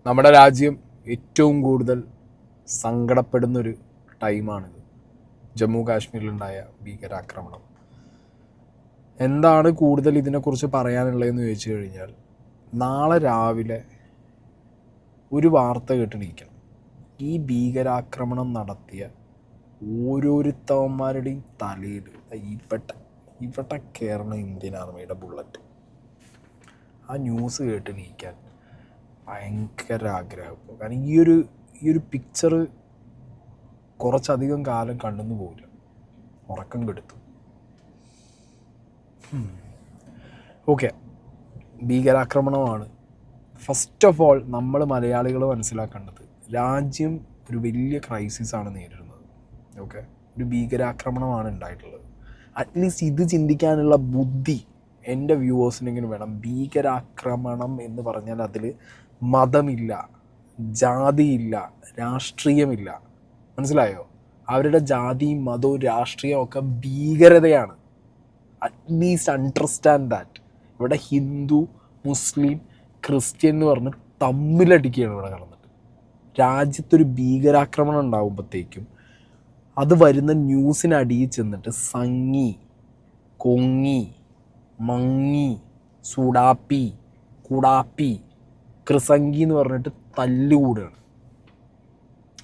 നമ്മുടെ രാജ്യം ഏറ്റവും കൂടുതൽ സങ്കടപ്പെടുന്നൊരു ടൈമാണിത്. ജമ്മു കാശ്മീരിലുണ്ടായ ഭീകരാക്രമണം. എന്താണ് കൂടുതൽ ഇതിനെക്കുറിച്ച് പറയാനുള്ളതെന്ന് ചോദിച്ചു കഴിഞ്ഞാൽ, നാളെ രാവിലെ ഒരു വാർത്ത കേട്ടിരിക്കണം. ഈ ഭീകരാക്രമണം നടത്തിയ ഓരോരുത്തവന്മാരുടെയും തലയിൽ ഇവിടെ കയറണ ഇന്ത്യൻ ആർമിയുടെ ബുള്ളറ്റ്. ആ ന്യൂസ് കേട്ടിരിക്കാൻ ഭയങ്കര ആഗ്രഹം. കാരണം ഈ ഒരു പിക്ചർ കുറച്ചധികം കാലം കണ്ടെന്ന് പോകില്ല, ഉറക്കം കെടുത്തു. ഓക്കെ, ഭീകരാക്രമണമാണ്. ഫസ്റ്റ് ഓഫ് ഓൾ നമ്മൾ മലയാളികൾ മനസ്സിലാക്കേണ്ടത്, രാജ്യം ഒരു വലിയ ക്രൈസിസാണ് നേരിടുന്നത്. ഓക്കെ, ഒരു ഭീകരാക്രമണമാണ് ഉണ്ടായിട്ടുള്ളത്. അറ്റ്ലീസ്റ്റ് ഇത് ചിന്തിക്കാനുള്ള ബുദ്ധി എൻ്റെ വ്യൂവേഴ്സിനെങ്കിലും വേണം. ഭീകരാക്രമണം എന്ന് പറഞ്ഞാൽ അതിൽ മതമില്ല, ജാതിയില്ല, രാഷ്ട്രീയമില്ല. മനസ്സിലായോ? അവരുടെ ജാതിയും മതവും രാഷ്ട്രീയവും ഒക്കെ ഭീകരതയാണ്. At least understand that. ഇവിടെ ഹിന്ദു, മുസ്ലിം, ക്രിസ്ത്യൻ എന്ന് പറഞ്ഞ് തമ്മിലടിക്കുകയാണ് ഇവിടെ നടന്നിട്ട്. രാജ്യത്തൊരു ഭീകരാക്രമണം ഉണ്ടാകുമ്പോഴത്തേക്കും അത് വരുന്ന ന്യൂസിനടിയിൽ ചെന്നിട്ട് സംഗി, കൊങ്ങി, മങ്ങി, സുഡാപ്പി, കുടാപ്പി, ക്രിസംഗി എന്ന് പറഞ്ഞിട്ട് തല്ലുകൂടുകയാണ്.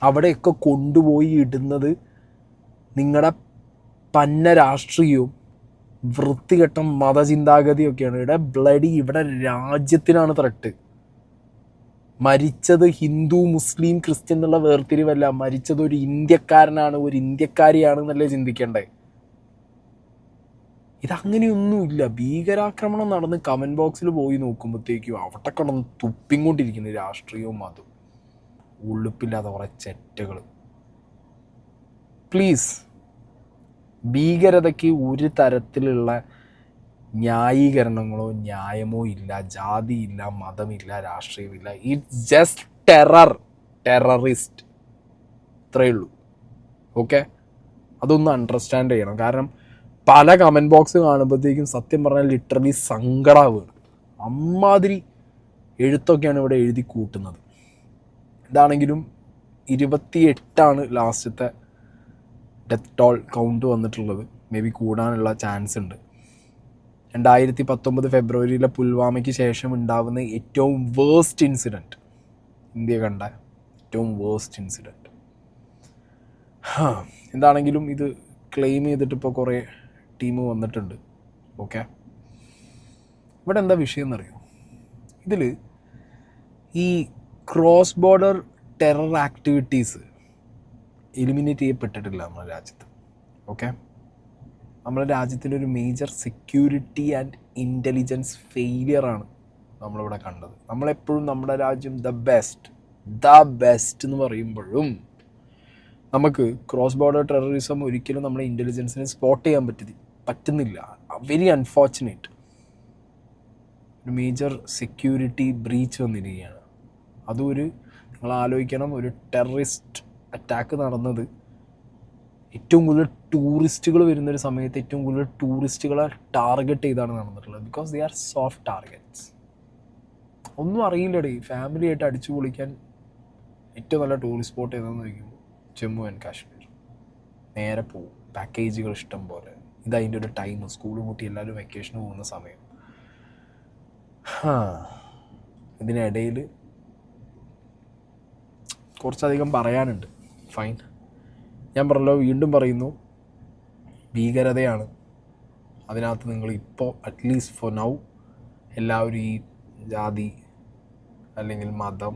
അവിടെയൊക്കെ കൊണ്ടുപോയി ഇടുന്നത് നിങ്ങളുടെ പന്ന രാഷ്ട്രീയവും വൃത്തികെട്ട മതചിന്താഗതിയൊക്കെയാണ്. ഇവിടെ രാജ്യത്തിനാണ് ത്രട്ട്. മരിച്ചത് ഹിന്ദു, മുസ്ലിം, ക്രിസ്ത്യൻ എന്നുള്ള വേർതിരിവല്ല. മരിച്ചത് ഒരു ഇന്ത്യക്കാരനാണ്, ഒരു ഇന്ത്യക്കാരിയാണെന്നല്ലേ ചിന്തിക്കേണ്ടേ. ഇതങ്ങനെയൊന്നുമില്ല. ഭീകരാക്രമണം നടന്ന് കമൻറ്റ് ബോക്സിൽ പോയി നോക്കുമ്പോഴത്തേക്കും അവിടെ കിടന്ന് തുപ്പിക്കൊണ്ടിരിക്കുന്നു രാഷ്ട്രീയവും മതവും. ഉളുപ്പില്ലാതെ കുറേ ചെറ്റകൾ. പ്ലീസ്, ഭീകരതയ്ക്ക് ഒരു തരത്തിലുള്ള ന്യായീകരണങ്ങളോ ന്യായമോ ഇല്ല. ജാതിയില്ല, മതമില്ല, രാഷ്ട്രീയമില്ല. It's just terrorist. ഇത്രയേ ഉള്ളൂ. ഓക്കെ, അതൊന്ന് അണ്ടർസ്റ്റാൻഡ് ചെയ്യണം. കാരണം പല കമൻറ്റ് ബോക്സ് കാണുമ്പോഴത്തേക്കും സത്യം പറഞ്ഞാൽ ലിറ്ററലി സങ്കടമാവുകയാണ്. അമ്മാതിരി എഴുത്തൊക്കെയാണ് ഇവിടെ എഴുതി കൂട്ടുന്നത്. ഇതാണെങ്കിലും 28 ലാസ്റ്റത്തെ ഡെത്ത് ടോൾ കൗണ്ട് വന്നിട്ടുള്ളത്. മേ ബി കൂടാനുള്ള ചാൻസ് ഉണ്ട്. 2019 ഫെബ്രുവരിയിലെ പുൽവാമയ്ക്ക് ശേഷം ഉണ്ടാകുന്ന ഏറ്റവും വേഴ്സ്റ്റ് ഇൻസിഡൻറ്റ്, ഇന്ത്യ കണ്ട ഏറ്റവും വേഴ്സ്റ്റ് ഇൻസിഡൻറ്റ്. എന്താണെങ്കിലും ഇത് ക്ലെയിം ചെയ്തിട്ട് ഇപ്പോൾ കുറേ ടീം വന്നിട്ടുണ്ട്. ഓക്കെ, ഇവിടെ എന്താ വിഷയം എന്നറിയോ? ഇതിൽ ഈ cross border terror activities eliminate ചെയ്യപ്പെട്ടിട്ടില്ല നമ്മുടെ രാജ്യത്ത്. ഓക്കെ, നമ്മുടെ രാജ്യത്തിലൊരു മേജർ സെക്യൂരിറ്റി ആൻഡ് ഇൻ്റലിജൻസ് ഫെയിലിയറാണ് നമ്മളിവിടെ കണ്ടത്. നമ്മളെപ്പോഴും നമ്മുടെ രാജ്യം ദ ബെസ്റ്റ് എന്ന് പറയുമ്പോഴും നമുക്ക് ക്രോസ് ബോർഡർ ടെററിസം ഒരിക്കലും നമ്മുടെ ഇൻ്റലിജൻസിനെ സ്പോട്ട് ചെയ്യാൻ പറ്റുന്നില്ല. Very unfortunate. ഒരു മേജർ സെക്യൂരിറ്റി ബ്രീച്ച് വന്നിരിക്കുകയാണ്. അതും നിങ്ങൾ ആലോചിക്കണം, ഒരു ടെററിസ്റ്റ് അറ്റാക്ക് നടന്നത് ഏറ്റവും കൂടുതൽ ടൂറിസ്റ്റുകൾ വരുന്നൊരു സമയത്ത് ഏറ്റവും കൂടുതൽ ടൂറിസ്റ്റുകളെ ടാർഗറ്റ് ചെയ്താണ് നടന്നിട്ടുള്ളത്. Because they are soft targets. ഒന്നും അറിയില്ലടേ. ഫാമിലി ആയിട്ട് അടിച്ചു പൊളിക്കാൻ ഏറ്റവും നല്ല ടൂറിസ്റ്റ് സ്പോട്ട് ഏതാണെന്ന് ചോദിക്കുമ്പോൾ ജമ്മു ആൻഡ് കാശ്മീർ. നേരെ പോവും, പാക്കേജുകൾ ഇഷ്ടം പോലെ. ഇതതിൻ്റെ ഒരു ടൈം, സ്കൂൾ കൂട്ടി എല്ലാവരും വെക്കേഷന് പോകുന്ന സമയം. ഇതിനിടയിൽ കുറച്ചധികം പറയാനുണ്ട്. ഫൈൻ, ഞാൻ പറഞ്ഞല്ലോ, വീണ്ടും പറയുന്നു, ഭീകരതയാണ്. അതിനകത്ത് നിങ്ങൾ ഇപ്പോൾ അറ്റ്ലീസ്റ്റ് ഫോർ നൗ എല്ലാവരും ഈ ജാതി അല്ലെങ്കിൽ മതം,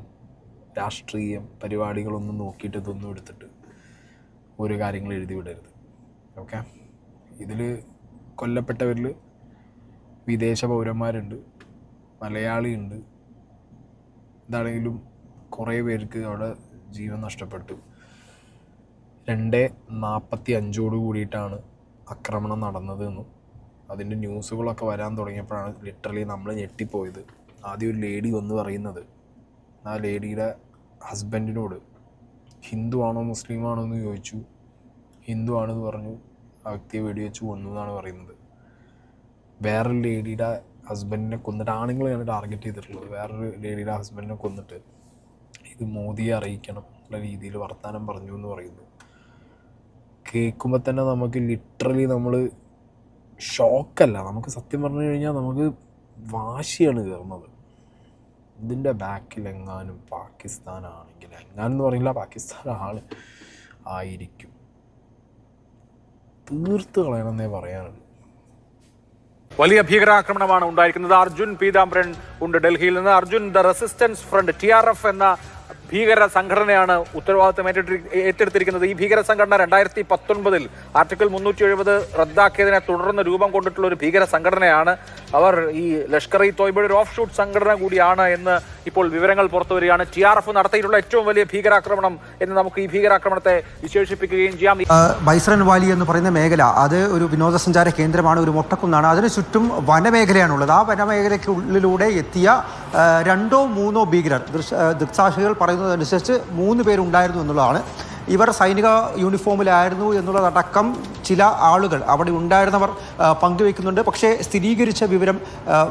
രാഷ്ട്രീയം പരിപാടികളൊന്നും നോക്കിയിട്ട് ഇതൊന്നും എടുത്തിട്ട് ഓരോ കാര്യങ്ങൾ എഴുതി വിടരുത്. ഓക്കെ, ഇതിൽ കൊല്ലപ്പെട്ടവരിൽ വിദേശ പൗരന്മാരുണ്ട്, മലയാളിയുണ്ട്. എന്താണെങ്കിലും കുറേ പേർക്ക് അവിടെ ജീവൻ നഷ്ടപ്പെട്ടു. 2:45 കൂടിയിട്ടാണ് ആക്രമണം നടന്നതെന്നും അതിൻ്റെ ന്യൂസുകളൊക്കെ വരാൻ തുടങ്ങിയപ്പോഴാണ് ലിറ്ററലി നമ്മൾ ഞെട്ടിപ്പോയത്. ആദ്യം ഒരു ലേഡി വന്ന് പറയുന്നത്, ആ ലേഡിയുടെ ഹസ്ബൻഡിനോട് ഹിന്ദു ആണോ മുസ്ലിം ആണോ എന്ന് ചോദിച്ചു. ഹിന്ദു ആണെന്ന് പറഞ്ഞു. ആ വ്യക്തിയെ വെടിവെച്ച് കൊന്നു എന്നാണ് പറയുന്നത്. വേറൊരു ലേഡിയുടെ ഹസ്ബൻഡിനെ കൊന്നിട്ട്, ആണുങ്ങളെയാണ് ടാർഗറ്റ് ചെയ്തിട്ടുള്ളത്. വേറൊരു ലേഡിയുടെ ഹസ്ബൻഡിനെ കൊന്നിട്ട് ഇത് മോദിയെ അറിയിക്കണം എന്നുള്ള രീതിയിൽ വർത്തമാനം പറഞ്ഞു എന്ന് പറയുന്നു. കേൾക്കുമ്പോൾ തന്നെ നമുക്ക് ലിറ്ററലി നമ്മൾ ഷോക്കല്ല, നമുക്ക് സത്യം പറഞ്ഞു കഴിഞ്ഞാൽ നമുക്ക് വാശിയാണ് കയറുന്നത്. ഇതിൻ്റെ ബാക്കിൽ എങ്ങാനും പാകിസ്ഥാനാണെങ്കിൽ, എങ്ങാനെന്ന് പറയില്ല, പാകിസ്ഥാൻ ആയിരിക്കും. തീർത്ത് കളയണമെന്നേ പറയാനുള്ളൂ. വലിയ ഭീകരാക്രമണമാണ് ഉണ്ടായിരിക്കുന്നത്. അർജുൻ പീതാംബരൻ ഉണ്ട് ഡൽഹിയിൽ നിന്ന്. Arjun, the resistance front TRF എന്ന ഭീകര സംഘടനയാണ് ഉത്തരവാദിത്തം ഏറ്റെടുത്തിരിക്കുന്നത്. ഈ ഭീകര സംഘടന 2019 ആർട്ടിക്കിൾ 370 റദ്ദാക്കിയതിനെ തുടർന്ന് രൂപം കൊണ്ടിട്ടുള്ള ഒരു ഭീകര സംഘടനയാണ്. അവർ ഈ ലഷ്കർ ഇ തോയ്ബയുടെ ഒരു ഓഫ് ഷൂട്ട് സംഘടന കൂടിയാണ് എന്ന് ഇപ്പോൾ വിവരങ്ങൾ പുറത്തു വരികയാണ്. TRF നടത്തിയിട്ടുള്ള ഏറ്റവും വലിയ ഭീകരാക്രമണം എന്ന് നമുക്ക് ഈ ഭീകരാക്രമണത്തെ വിശേഷിപ്പിക്കുകയും ചെയ്യാം. ബൈസ്രൻ വാലി എന്ന് പറയുന്ന മേഖല അത് ഒരു വിനോദസഞ്ചാര കേന്ദ്രമാണ്, ഒരു മൊട്ടക്കുന്നാണ്. അതിന് ചുറ്റും വനമേഖലയാണുള്ളത്. ആ വനമേഖലയ്ക്കുള്ളിലൂടെ എത്തിയ 2 or 3 ഭീകരർ, ദൃക്സാക്ഷികൾ പറയുന്നതനുസരിച്ച് 3 പേരുണ്ടായിരുന്നു എന്നുള്ളതാണ്. ഇവർ സൈനിക യൂണിഫോമിലായിരുന്നു എന്നുള്ളതടക്കം ചില ആളുകൾ അവിടെ ഉണ്ടായിരുന്നവർ പങ്കുവെക്കുന്നുണ്ട്. പക്ഷേ സ്ഥിരീകരിച്ച വിവരം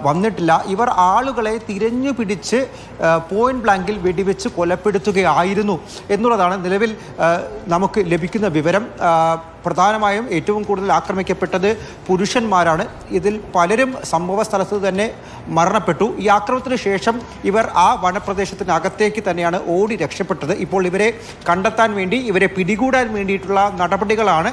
വന്നിട്ടില്ല. ഇവർ ആളുകളെ തിരഞ്ഞു പിടിച്ച് പോയിന്റ് ബ്ലാങ്കിൽ വെടിവെച്ച് കൊലപ്പെടുത്തുകയായിരുന്നു എന്നുള്ളതാണ് നിലവിൽ നമുക്ക് ലഭിക്കുന്ന വിവരം. പ്രധാനമായും ഏറ്റവും കൂടുതൽ ആക്രമിക്കപ്പെട്ടത് പുരുഷന്മാരാണ്. ഇതിൽ പലരും സംഭവ സ്ഥലത്ത് തന്നെ മരണപ്പെട്ടു. ഈ ആക്രമണത്തിന് ശേഷം ഇവർ ആ വനപ്രദേശത്തിനകത്തേക്ക് തന്നെയാണ് ഓടി രക്ഷപ്പെട്ടത്. ഇപ്പോൾ ഇവരെ കണ്ടെത്താൻ വേണ്ടി, ഇവരെ പിടികൂടാൻ വേണ്ടിയിട്ടുള്ള നടപടികളാണ്,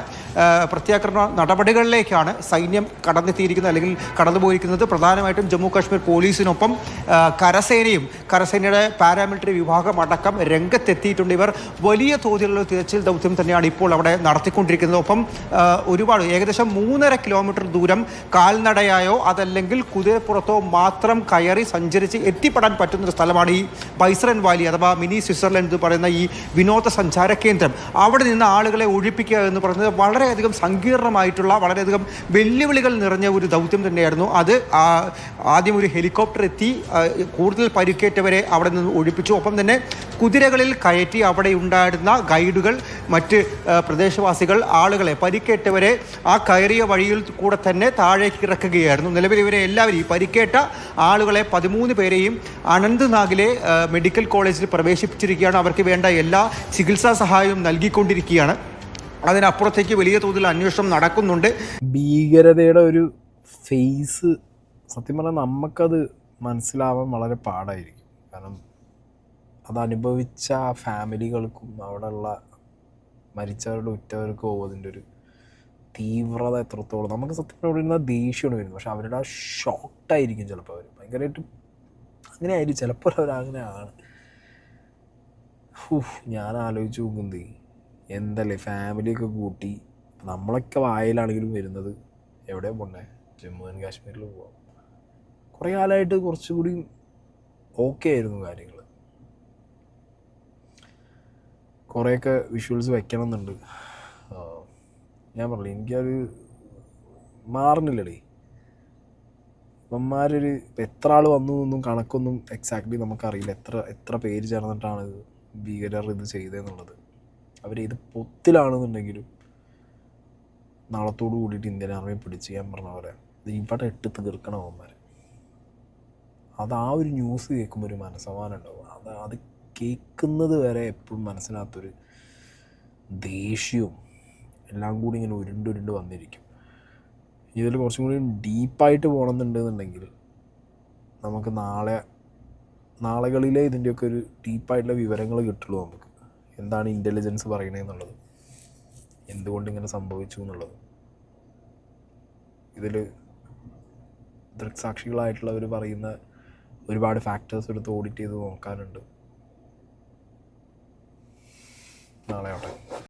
പ്രത്യാക്രമണ നടപടികളിലേക്കാണ് സൈന്യം കടന്നെത്തിയിരിക്കുന്നത്, അല്ലെങ്കിൽ കടന്നുപോയിരിക്കുന്നത്. പ്രധാനമായിട്ടും ജമ്മു കാശ്മീർ പോലീസിനൊപ്പം കരസേനയുടെ പാരാമിലിറ്ററി വിഭാഗം അടക്കം രംഗത്തെത്തിയിട്ടുണ്ട്. ഇവർ വലിയ തോതിലുള്ള തിരച്ചിൽ ദൗത്യം തന്നെയാണ് ഇപ്പോൾ അവിടെ നടത്തിക്കൊണ്ടിരിക്കുന്നത്. ഒപ്പം ഒരുപാട്, ഏകദേശം 3.5 കിലോമീറ്റർ ദൂരം കാൽനടയായോ അതല്ലെങ്കിൽ കുതിരപ്പുറത്തോ മാത്രം കയറി സഞ്ചരിച്ച് എത്തിപ്പെടാൻ പറ്റുന്നൊരു സ്ഥലമാണ് ഈ ബൈസ്രൻ വാലി അഥവാ മിനി സ്വിറ്റ്സർലൻഡ് എന്ന് പറയുന്ന ഈ വിനോദസഞ്ചാര കേന്ദ്രം. അവിടെ നിന്ന് ആളുകളെ ഒഴിപ്പിക്കുക എന്ന് പറയുന്നത് വളരെയധികം സങ്കീർണമായിട്ടുള്ള, വളരെയധികം വെല്ലുവിളികൾ നിറഞ്ഞ ഒരു ദൗത്യം തന്നെയായിരുന്നു. അത് ആദ്യം ഒരു ഹെലികോപ്റ്റർ എത്തി കൂടുതൽ പരിക്കേറ്റവരെ അവിടെ നിന്ന് ഒഴിപ്പിച്ചു. ഒപ്പം തന്നെ കുതിരകളിൽ കയറ്റി അവിടെ ഉണ്ടായിരുന്ന ഗൈഡുകൾ, മറ്റ് പ്രദേശവാസികൾ ആളുകളെ, പരിക്കേറ്റവരെ ആ കയറിയ വഴിയിൽ കൂടെ തന്നെ താഴേക്ക് ഇറക്കുകയായിരുന്നു. നിലവിൽ ഇവരെ എല്ലാവരും, ഈ പരിക്കേറ്റ ആളുകളെ 13 പേരെയും അനന്ത്നാഗിലെ മെഡിക്കൽ കോളേജിൽ പ്രവേശിപ്പിച്ചിരിക്കുകയാണ്. അവർക്ക് വേണ്ട എല്ലാ ചികിത്സാ സഹായവും നൽകിക്കൊണ്ടിരിക്കുകയാണ്. അതിനപ്പുറത്തേക്ക് വലിയ തോതിൽ അന്വേഷണം നടക്കുന്നുണ്ട്. ഭീകരതയുടെ ഒരു ഫേസ് സത്യം പറഞ്ഞാൽ നമുക്കത് മനസ്സിലാവാൻ വളരെ പാടായിരിക്കും. കാരണം അതനുഭവിച്ച ഫാമിലികൾക്കും അവിടെയുള്ള മരിച്ചവരുടെ ഉറ്റവർക്കോ അതിൻ്റെ ഒരു തീവ്രത എത്രത്തോളം നമുക്ക് സത്യം പറഞ്ഞാൽ ദേഷ്യമാണ് വരുന്നത്. പക്ഷെ അവരുടെ ആ ഷോക്ക്ഡായിരിക്കും ചിലപ്പോൾ അവർ, ഭയങ്കരമായിട്ട് അങ്ങനെ ആയിരിക്കും ചിലപ്പോൾ അവരങ്ങനെയാണ്. ഞാൻ ആലോചിച്ച് നോക്കുന്നത് എന്തല്ലേ, ഫാമിലിയൊക്കെ കൂട്ടി നമ്മളൊക്കെ വായിലാണെങ്കിലും വരുന്നത് എവിടെ പോണ്ടേ, ജമ്മു ആൻഡ് കാശ്മീരിൽ പോവാം. കുറേ കാലമായിട്ട് കുറച്ചുകൂടി ഓക്കെ ആയിരുന്നു കാര്യങ്ങൾ. കുറേയൊക്കെ വിഷ്വൽസ് വെക്കണം എന്നുണ്ട്. ഞാൻ പറഞ്ഞില്ല, എനിക്കത് മാറുന്നില്ലടേ. ഇവന്മാരൊരു എത്ര ആൾ വന്നു എന്നും കണക്കൊന്നും എക്സാക്ട്ലി നമുക്കറിയില്ല. എത്ര പേര് ചേർന്നിട്ടാണ് ഭീകരർ ഇത് ചെയ്തതെന്നുള്ളത്. അവരേത് പൊത്തിലാണെന്നുണ്ടെങ്കിലും നാളത്തോട് കൂടിയിട്ട് ഇന്ത്യൻ ആർമിയെ പിടിച്ച്, ഞാൻ പറഞ്ഞ പോലെ ഇവിടെ ഇട്ട് തീർക്കണം അവന്മാരെ. അത് ആ ഒരു ന്യൂസ് കേൾക്കുമ്പോൾ ഒരു മനസ്സമാനം ഉണ്ടാവും. അത് കേൾക്കുന്നത് വരെ എപ്പോഴും മനസ്സിനകത്തൊരു ദേഷ്യവും എല്ലാം കൂടി ഇങ്ങനെ ഉരുണ്ട് വന്നിരിക്കും. ഇതിൽ കുറച്ചും കൂടി ഡീപ്പായിട്ട് പോകണമെന്നുണ്ടെന്നുണ്ടെങ്കിൽ നമുക്ക് നാളുകളിലെ ഇതിൻ്റെയൊക്കെ ഒരു ഡീപ്പായിട്ടുള്ള വിവരങ്ങൾ കിട്ടുള്ളൂ. നമുക്ക് എന്താണ് ഇൻ്റലിജൻസ് പറയണതെന്നുള്ളത്, എന്തുകൊണ്ട് ഇങ്ങനെ സംഭവിച്ചു എന്നുള്ളത്. ഇതിൽ ദൃക്സാക്ഷികളായിട്ടുള്ളവർ പറയുന്ന ഒരുപാട് ഫാക്ടേഴ്സ് എടുത്ത് ഓഡിറ്റ് ചെയ്ത് നോക്കാനുണ്ട്. നാളെ ആവട്ടെ.